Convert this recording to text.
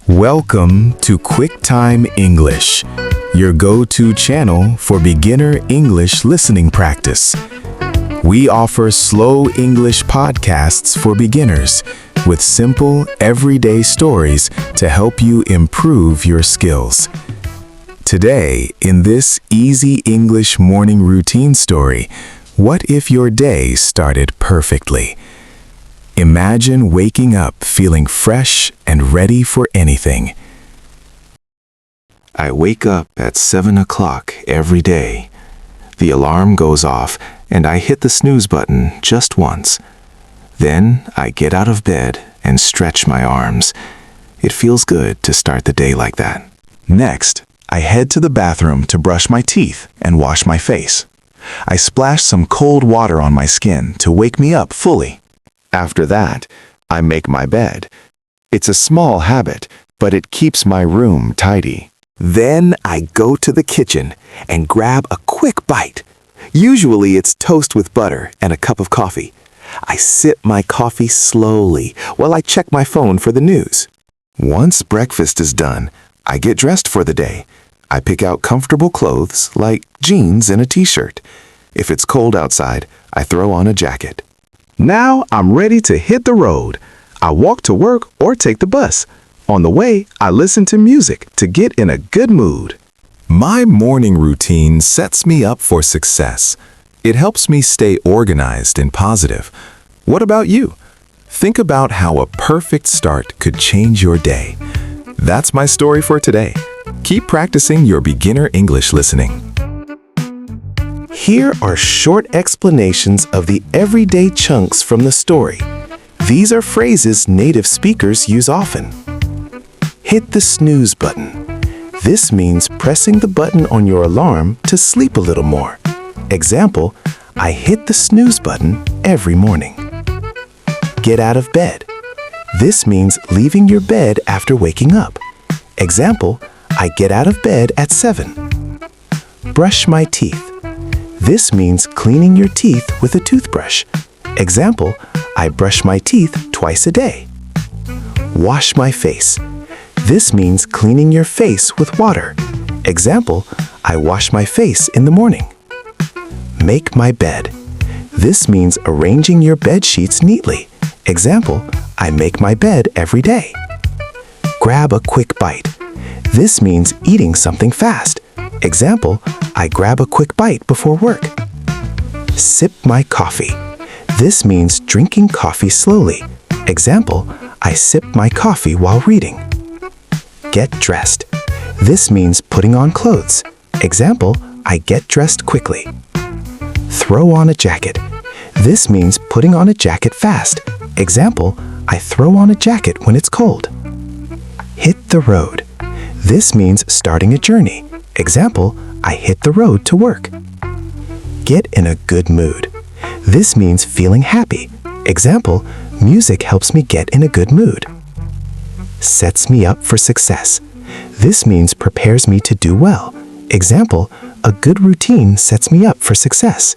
Welcome to QuickTime English, your go-to channel for beginner English listening practice. We offer slow English podcasts for beginners with simple, everyday stories to help you improve your skills. Today, in this easy English morning routine story, what if your day started perfectly? Imagine waking up feeling fresh and ready for anything. I wake up at 7 o'clock every day. The alarm goes off and I hit the snooze button just once. Then I get out of bed and stretch my arms. It feels good to start the day like that. Next, I head to the bathroom to brush my teeth and wash my face. I splash some cold water on my skin to wake me up fully. After that, I make my bed. It's a small habit, but it keeps my room tidy. Then I go to the kitchen and grab a quick bite. Usually it's toast with butter and a cup of coffee. I sip my coffee slowly while I check my phone for the news. Once breakfast is done, I get dressed for the day. I pick out comfortable clothes like jeans and a t-shirt. If it's cold outside, I throw on a jacket. Now I'm ready to hit the road. I walk to work or take the bus. On the way, I listen to music to get in a good mood. My morning routine sets me up for success. It helps me stay organized and positive. What about you? Think about how a perfect start could change your day. That's my story for today. Keep practicing your beginner English listening. Here are short explanations of the everyday chunks from the story. These are phrases native speakers use often. Hit the snooze button. This means pressing the button on your alarm to sleep a little more. Example, I hit the snooze button every morning. Get out of bed. This means leaving your bed after waking up. Example, I get out of bed at 7. Brush my teeth. This means cleaning your teeth with a toothbrush. Example, I brush my teeth twice a day. Wash my face. This means cleaning your face with water. Example, I wash my face in the morning. Make my bed. This means arranging your bed sheets neatly. Example, I make my bed every day. Grab a quick bite. This means eating something fast. Example, I grab a quick bite before work. Sip my coffee. This means drinking coffee slowly. Example, I sip my coffee while reading. Get dressed. This means putting on clothes. Example, I get dressed quickly. Throw on a jacket. This means putting on a jacket fast. Example, I throw on a jacket when it's cold. Hit the road. This means starting a journey. Example, I hit the road to work. Get in a good mood. This means feeling happy. Example, music helps me get in a good mood. Sets me up for success. This means prepares me to do well. Example, a good routine sets me up for success.